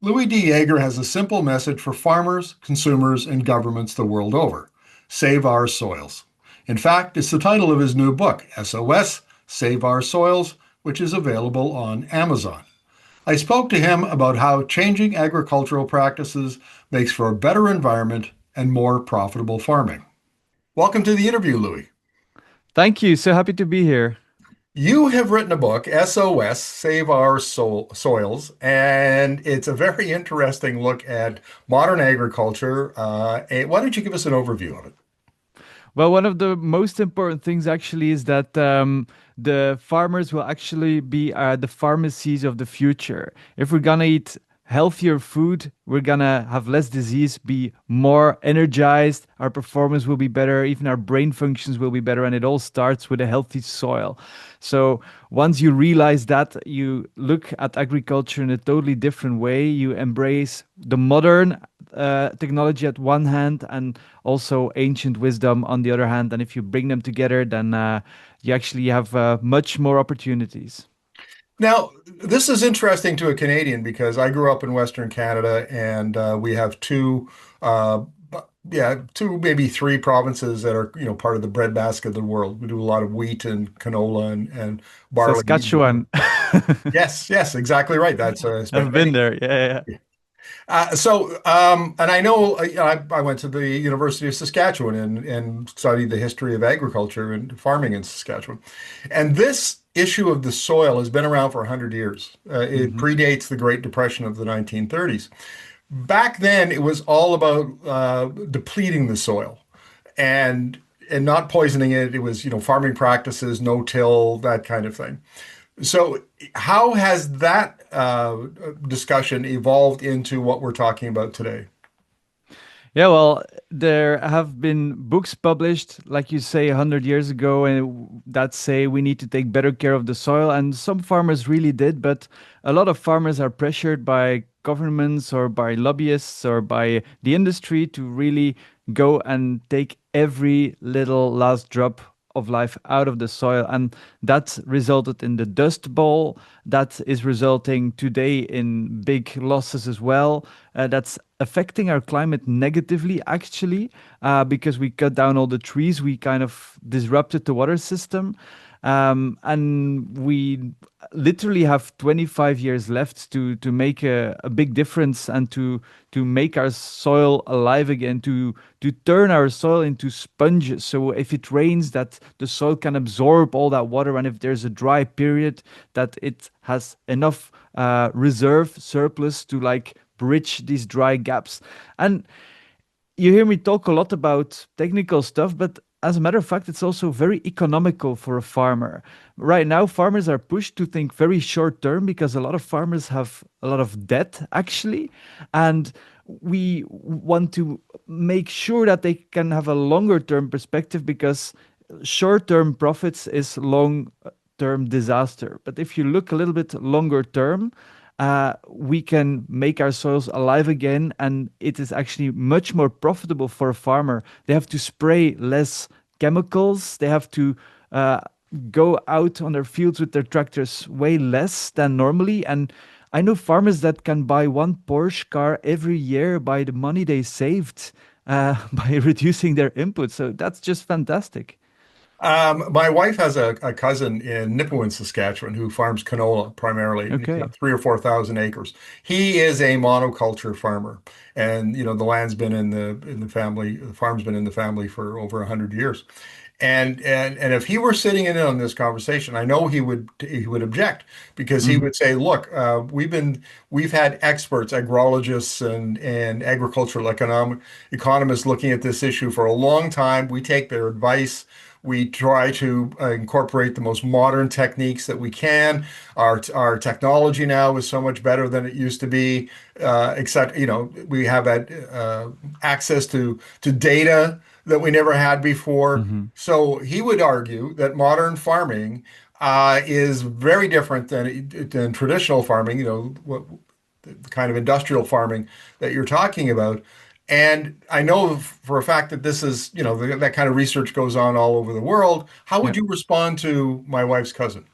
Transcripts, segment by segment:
Louis D. Yeager has a simple message for farmers, consumers, and governments the world over: save our soils. In fact, it's the title of his new book, SOS Save Our Soils, which is available on Amazon. I spoke to him about how changing agricultural practices makes for a better environment and more profitable farming. Welcome to the interview, Louis. Thank you. So happy to be here. You have written a book, SOS, Save Our Soils, and it's a very interesting look at modern agriculture. Why don't you give us an overview of it? Well, one of the most important things actually is that the farmers will actually be the pharmacies of the future. If we're gonna eat healthier food, we're gonna have less disease, be more energized, our performance will be better, even our brain functions will be better, and it all starts with a healthy soil. So once you realize that, you look at agriculture in a totally different way. You embrace the modern technology at one hand and also ancient wisdom on the other hand. And if you bring them together, then you actually have much more opportunities. Now, this is interesting to a Canadian because I grew up in Western Canada and we have uh, two, maybe three provinces that are, part of the breadbasket of the world. We do a lot of wheat and canola and barley. Saskatchewan. Yes, yes, exactly right. That's I've been there. Yeah, yeah, yeah. And I know I went to the University of Saskatchewan and studied the history of agriculture and farming in Saskatchewan. And this issue of the soil has been around for 100 years. It Mhm. predates the Great Depression of the 1930s. Back then, it was all about depleting the soil and and not poisoning it. It was, farming practices, no-till, that kind of thing. So, how has that discussion evolved into what we're talking about today? Yeah, well, there have been books published, like you say, 100 years ago, and that say we need to take better care of the soil. And some farmers really did, but a lot of farmers are pressured by governments or by lobbyists or by the industry to really go and take every little last drop of life out of the soil. And that resulted in the Dust Bowl. That is resulting today in big losses as well. That's affecting our climate negatively, actually, because we cut down all the trees. We kind of disrupted the water system. And we literally have 25 years left to make a big difference and to make our soil alive again, to turn our soil into sponges. So if it rains, that the soil can absorb all that water, and if there's a dry period, that it has enough reserve surplus to like bridge these dry gaps. And you hear me talk a lot about technical stuff, but as a matter of fact, it's also very economical for a farmer. Right now, farmers are pushed to think very short term because a lot of farmers have a lot of debt, actually. And we want to make sure that they can have a longer term perspective because short term profits is long term disaster. But if you look a little bit longer term, we can make our soils alive again, and it is actually much more profitable for a farmer. They have to spray less chemicals, they have to uh, go out on their fields with their tractors way less than normally. And I know farmers that can buy one Porsche car every year by the money they saved by reducing their input. So that's just fantastic. My wife has a cousin in Nipawin, Saskatchewan, who farms canola primarily, Okay. 3 or 4 thousand acres. He is a monoculture farmer, and the land's been in the family, the farm's been in the family for over 100 years. And if he were sitting in on this conversation, I know he would object because he Mhm. would say, "Look, we've had experts, agrologists, and agricultural economists looking at this issue for a long time. We take their advice. We try to incorporate the most modern techniques that we can. Our technology now is so much better than it used to be. Except, we have access to data that we never had before. Mhm. So he would argue that modern farming is very different than traditional farming. The kind of industrial farming that you're talking about. And I know for a fact that this is, that kind of research goes on all over the world. How Yeah. would you respond to my wife's cousin?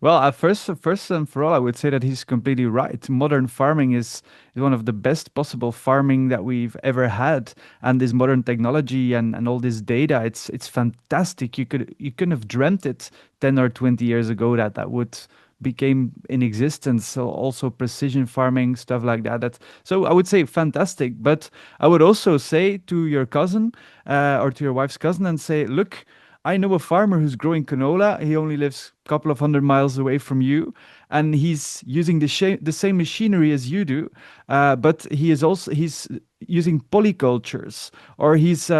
Well, first and for all, I would say that he's completely right. Modern farming is one of the best possible farming that we've ever had, and this modern technology and all this data, it's fantastic. You couldn't have dreamt it 10 or 20 years ago that that would became in existence. So also precision farming stuff like that. That's so I would say fantastic. But I would also say to your cousin or to your wife's cousin and say, look. I know a farmer who's growing canola. He only lives a couple of 100 miles away from you, and he's using the same machinery as you do, but he's using polycultures, or he's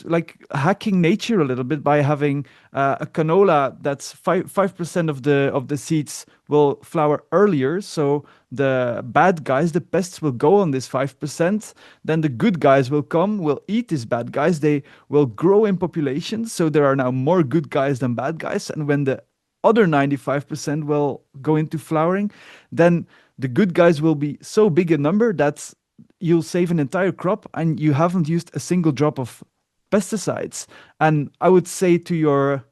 like hacking nature a little bit by having a canola that's 5% of the seeds will flower earlier, so the bad guys, the pests, will go on this 5%. Then the good guys will come, will eat these bad guys. They will grow in population, so there are now more good guys than bad guys. And when the other 95% will go into flowering, then the good guys will be so big a number that you'll save an entire crop and you haven't used a single drop of pesticides. And I would say to your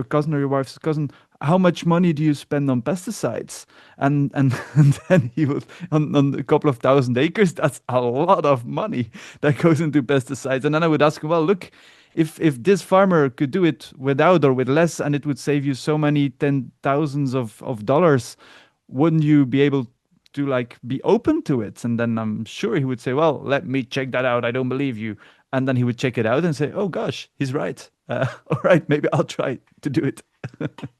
cousin or your wife's cousin, how much money do you spend on pesticides? And then he would on a couple of thousand acres, that's a lot of money that goes into pesticides. And then I would ask him, well, look, if this farmer could do it without or with less, and it would save you so many ten thousands of dollars, wouldn't you be able to like be open to it? And then I'm sure he would say, well, let me check that out. I don't believe you. And then he would check it out and say, oh gosh, he's right. All right, maybe I'll try to do it.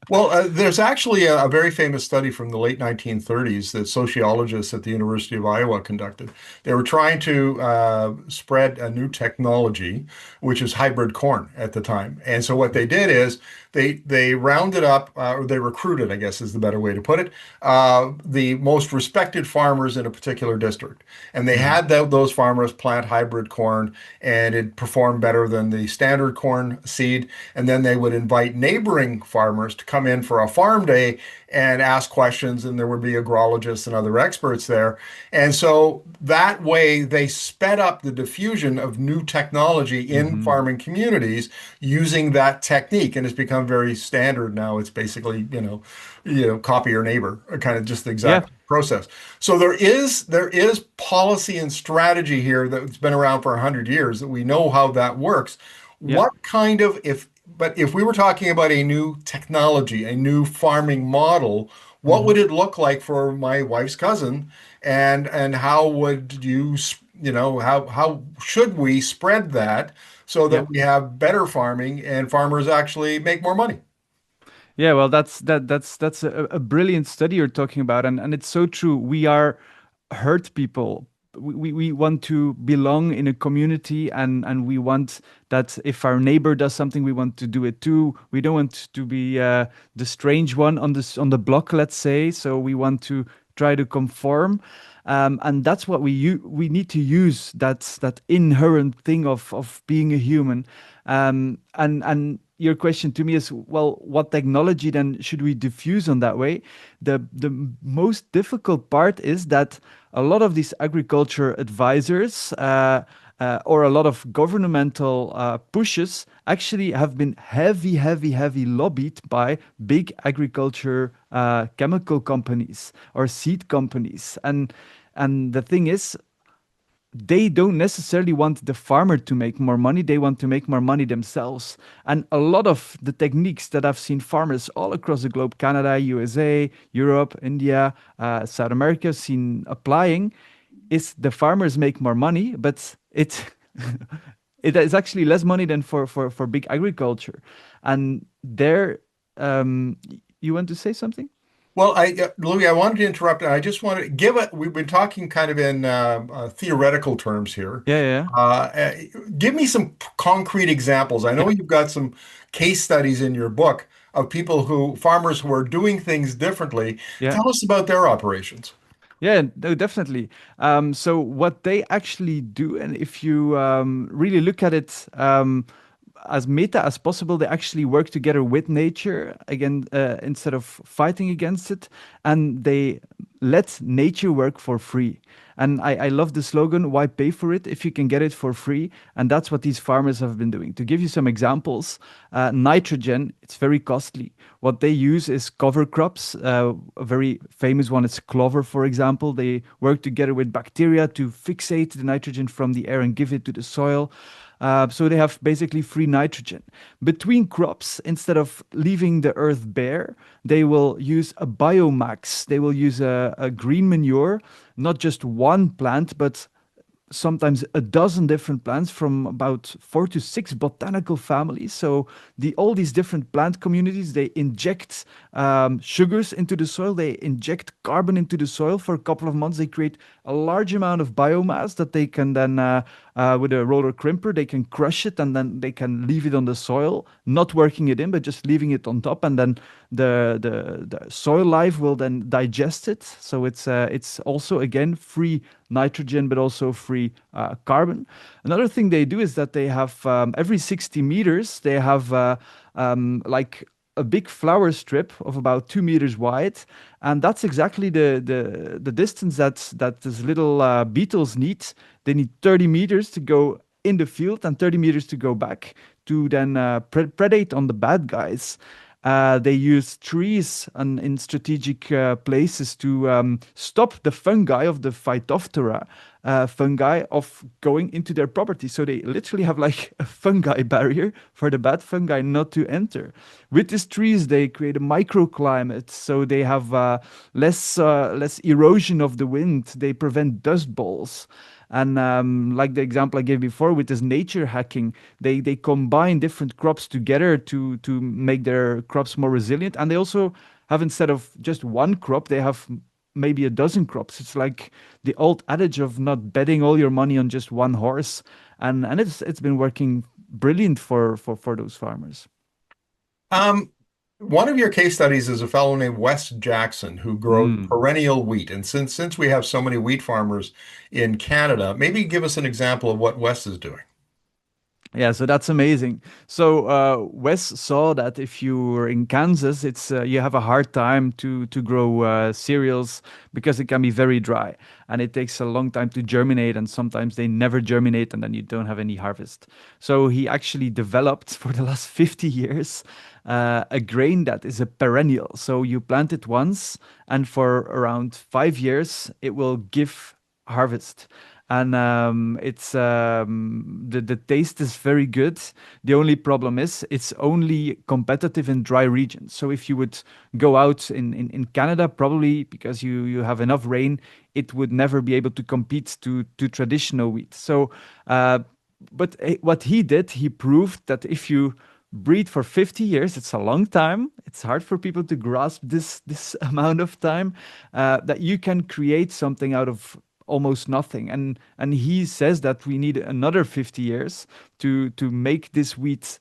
Well, there's actually a very famous study from the late 1930s that sociologists at the University of Iowa conducted. They were trying to spread a new technology, which is hybrid corn at the time. And so what they did is they rounded up, or they recruited, I guess is the better way to put it, the most respected farmers in a particular district. And they Mhm. had those farmers plant hybrid corn, and it performed better than the standard corn seed. And then they would invite neighboring farmers to come in for a farm day and ask questions, and there would be agrologists and other experts there. And so that way they sped up the diffusion of new technology in Mhm. farming communities using that technique. And it's become very standard now. It's basically, copy your neighbor, kind of just the Yeah. exact process. So there is policy and strategy here that's been around for 100 years that we know how that works. Yeah. What kind of if but if we were talking about a new technology, a new farming model, what Mhm. would it look like for my wife's cousin? And how would how should we spread that so Yeah. that we have better farming and farmers actually make more money? Yeah, well, that's a brilliant study you're talking about, and it's so true. We are hurt people. We want to belong in a community, and we want that if our neighbor does something, we want to do it too. We don't want to be the strange one on on the block, let's say. So we want to try to conform, and that's what we need to use that inherent thing of being a human. And your question to me is, well, what technology then should we diffuse on that way? The most difficult part is that a lot of these agriculture advisors or a lot of governmental pushes actually have been heavy lobbied by big agriculture chemical companies or seed companies. And the thing is, they don't necessarily want the farmer to make more money. They want to make more money themselves. And a lot of the techniques that I've seen farmers all across the globe, Canada, USA, Europe, India, South America, seen applying, is the farmers make more money, but it is actually less money than for big agriculture. And there, you want to say something? Well, Louis, I wanted to interrupt, and I just want to give it. We've been talking kind of in theoretical terms here. Yeah, yeah, Uh, uh, Give me some concrete examples. I know yeah, you've got some case studies in your book of farmers who are doing things differently. yeah. Tell us about their operations. Yeah, no, definitely. So what they actually do, and if you really look at it, as meta as possible. They actually work together with nature again, instead of fighting against it, and they let nature work for free. And I love the slogan, why pay for it if you can get it for free? And that's what these farmers have been doing. To give you some examples, nitrogen, it's very costly. What they use is cover crops. A very famous one is clover, for example. They work together with bacteria to fixate the nitrogen from the air and give it to the soil. So they have basically free nitrogen. Between crops, instead of leaving the earth bare, they will use a biomax. They will use a green manure, not just one plant, but sometimes a dozen different plants from about 4 to 6 botanical families. So all these different plant communities, they inject sugars into the soil. They inject carbon into the soil for a couple of months. They create a large amount of biomass that they can then, with a roller crimper, they can crush it and then they can leave it on the soil, not working it in, but just leaving it on top. And then the soil life will then digest it. So it's also again free nitrogen, but also free carbon. Another thing they do is that they have every 60 meters, they have like a big flower strip of about 2 meters wide, and that's exactly the distance that these little beetles need. They need 30 meters to go in the field and 30 meters to go back to then predate on the bad guys. They use trees in strategic places to stop the fungi of the Phytophthora fungi of going into their property. So they literally have like a fungi barrier for the bad fungi not to enter. With these trees, they create a microclimate, so they have less erosion of the wind. They prevent dust balls. And like the example I gave before with this nature hacking, they combine different crops together to make their crops more resilient. And they also have, instead of just one crop, they have maybe a dozen crops. It's like the old adage of not betting all your money on just one horse. And it's been working brilliant for those farmers. Um, One of your case studies is a fellow named Wes Jackson who grows Mm. perennial wheat. And since we have so many wheat farmers in Canada, maybe give us an example of what Wes is doing. Yeah, so that's amazing. So Wes saw that if you were in Kansas, it's you have a hard time to grow cereals because it can be very dry and it takes a long time to germinate, and sometimes they never germinate, and then you don't have any harvest. So he actually developed for the last 50 years a grain that is a perennial. So you plant it once, and for around 5 years, it will give harvest. And it's the taste is very good. The only problem is it's only competitive in dry regions. So if you would go out in Canada, probably because you have enough rain, it would never be able to compete to traditional wheat. So, but what he did, he proved that if you breed for 50 years, it's a long time. It's hard for people to grasp this amount of time, that you can create something out of almost nothing. And he says that we need another 50 years to make this wheat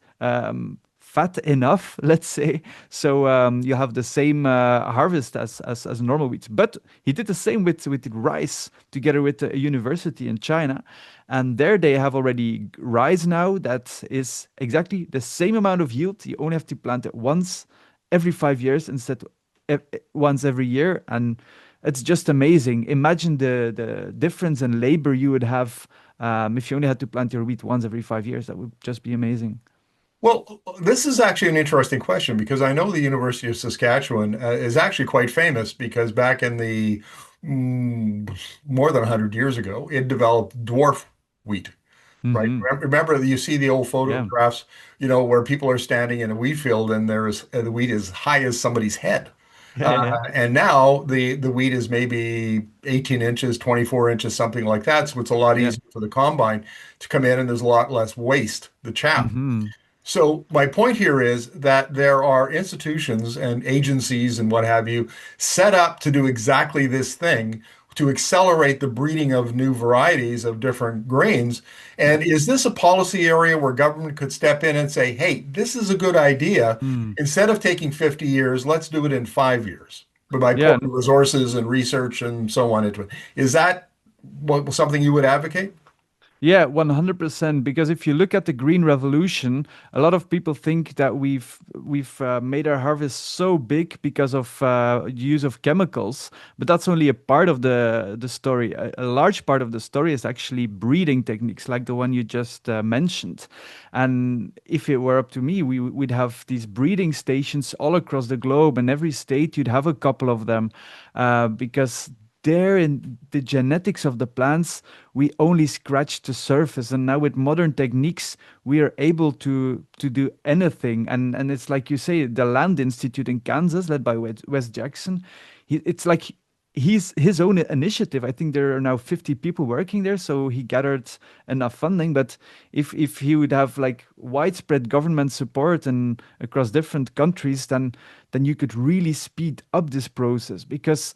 fat enough, let's say, so you have the same harvest as normal wheat. But he did the same with rice together with a university in China, and there they have already rice now that is exactly the same amount of yield. You only have to plant it once every 5 years instead of once every year, and it's just amazing. Imagine the difference in labor you would have if you only had to plant your wheat once every 5 years. That would just be amazing. Well, this is actually an interesting question because I know the University of Saskatchewan is actually quite famous because back in the more than 100 years ago, it developed dwarf wheat, right? Hmm. Remember that you see the old Yeah. photographs, where people are standing in a wheat field and the wheat is high as somebody's head. Yeah, yeah, yeah. And now the wheat is maybe 18 inches, 24 inches, something like that. So it's a lot Yeah. easier for the combine to come in and there's a lot less waste, the chaff. Hmm. So my point here is that there are institutions and agencies and what have you set up to do exactly this thing, to accelerate the breeding of new varieties of different grains. Yeah. And is this a policy area where government could step in and say, hey, this is a good idea. Mm. Instead of taking 50 years, let's do it in 5 years, but by Yeah. pouring resources and research and so on into it. Is that something you would advocate? Yeah, 100%. Because if you look at the green revolution, a lot of people think that we've made our harvest so big because of use of chemicals, but that's only a part of the story. A large part of the story is actually breeding techniques, like the one you just mentioned. And if it were up to me, we'd have these breeding stations all across the globe, and every state you'd have a couple of them, because there in the genetics of the plants we only scratch the surface, and now with modern techniques we are able to do anything. And it's like you say, the Land Institute in Kansas, led by Wes Jackson, it's like he's his own initiative. I think there are now 50 people working there, so he gathered enough funding. But if he would have like widespread government support and across different countries, then you could really speed up this process, because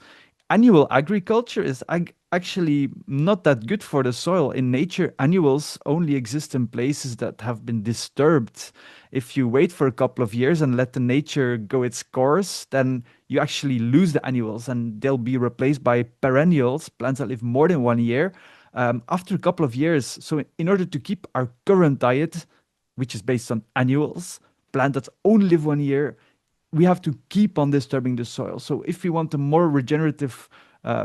annual agriculture is actually not that good for the soil. In nature, annuals only exist in places that have been disturbed. If you wait for a couple of years and let the nature go its course, then you actually lose the annuals and they'll be replaced by perennials, plants that live more than 1 year, after a couple of years. So, in order to keep our current diet, which is based on annuals, plants that only live 1 year, we have to keep on disturbing the soil. So if we want a more regenerative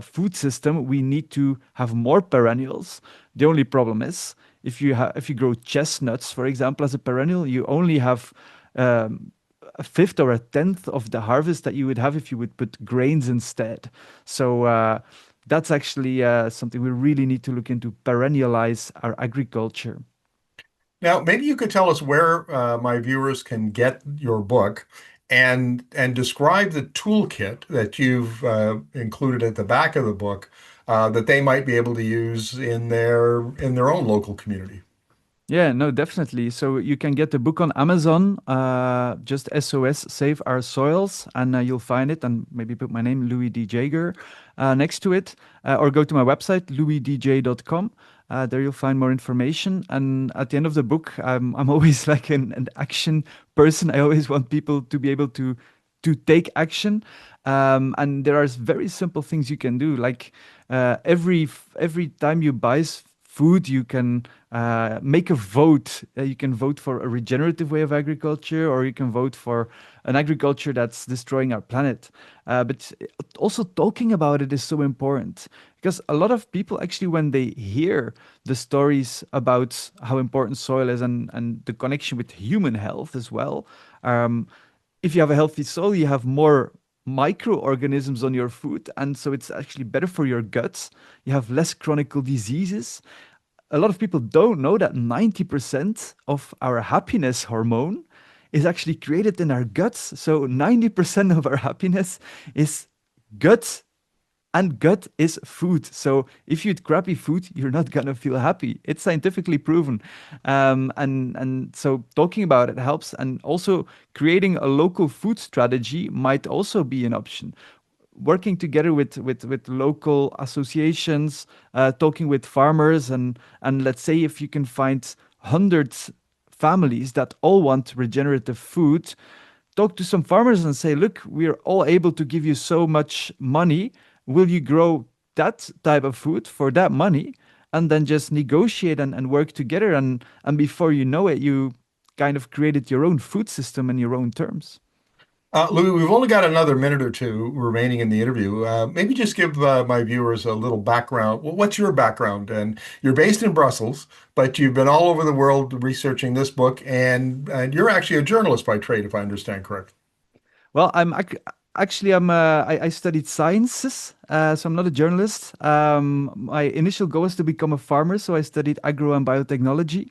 food system, we need to have more perennials. The only problem is if you grow chestnuts, for example, as a perennial, you only have a fifth or a tenth of the harvest that you would have if you would put grains instead. So that's actually something we really need to look into, perennialize our agriculture. Now, maybe you could tell us where my viewers can get your book and describe the toolkit that you've included at the back of the book that they might be able to use in their own local community. Yeah, no, definitely. So you can get the book on Amazon, just SOS Save Our Soils, and you'll find it, and maybe put my name, Louis D. Jager, next to it, or go to my website, louisdj.com. There you'll find more information. And at the end of the book, I'm always like an action person. I always want people to be able to take action. And there are very simple things you can do, like every time you buy food, you can make a vote. You can vote for a regenerative way of agriculture, or you can vote for an agriculture that's destroying our planet. But also talking about it is so important, because a lot of people actually, when they hear the stories about how important soil is, and the connection with human health as well, um, if you have a healthy soil, you have more microorganisms on your food, and so it's actually better for your guts. You have less chronic diseases. A lot of people don't know that 90% of our happiness hormone is actually created in our guts. So 90% of our happiness is gut, and gut is food. So if you eat crappy food, you're not gonna feel happy. It's scientifically proven. And so talking about it helps. And also creating a local food strategy might also be an option. Working together with local associations, talking with farmers, and let's say if you can find hundreds families that all want regenerative food, talk to some farmers and say, look, we're all able to give you so much money. Will you grow that type of food for that money? And then just negotiate and work together. And before you know it, you kind of created your own food system in your own terms. Louis, we've only got another minute or two remaining in the interview. Maybe just give my viewers a little background. Well, what's your background? And you're based in Brussels, but you've been all over the world researching this book, and you're actually a journalist by trade, if I understand correctly. Well, actually I studied sciences, so I'm not a journalist. My initial goal was to become a farmer, so I studied agro and biotechnology.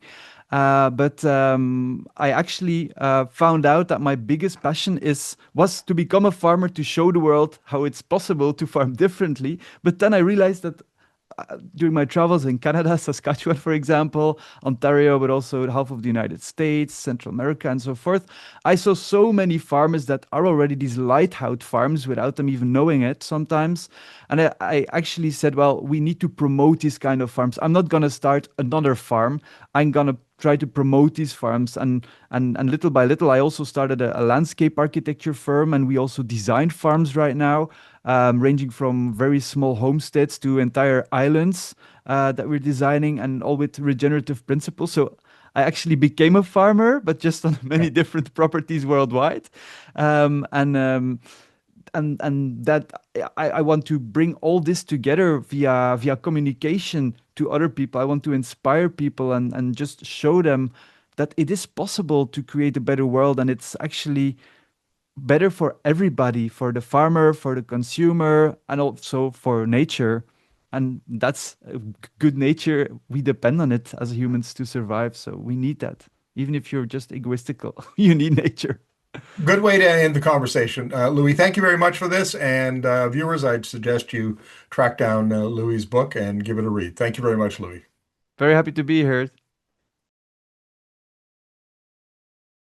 But I actually found out that my biggest passion is was to become a farmer, to show the world how it's possible to farm differently. But then I realized that during my travels in Canada, Saskatchewan, for example, Ontario, but also half of the United States, Central America, and so forth, I saw so many farmers that are already these lighthouse farms without them even knowing it sometimes. And I actually said, well, we need to promote these kind of farms. I'm not going to start another farm. I'm going to try to promote these farms. And little by little, I also started a landscape architecture firm, and we also design farms right now, ranging from very small homesteads to entire islands that we're designing, and all with regenerative principles. So I actually became a farmer, but just on many different properties worldwide. Um, and um, and that I want to bring all this together via communication to other people. I want to inspire people and just show them that it is possible to create a better world, and it's actually better for everybody, for the farmer, for the consumer, and also for nature. And that's good nature. We depend on it as humans to survive, so we need that. Even if you're just egoistical, you need nature. Good way to end the conversation. Louis, thank you very much for this. And viewers, I'd suggest you track down Louis's book and give it a read. Thank you very much, Louis. Very happy to be here.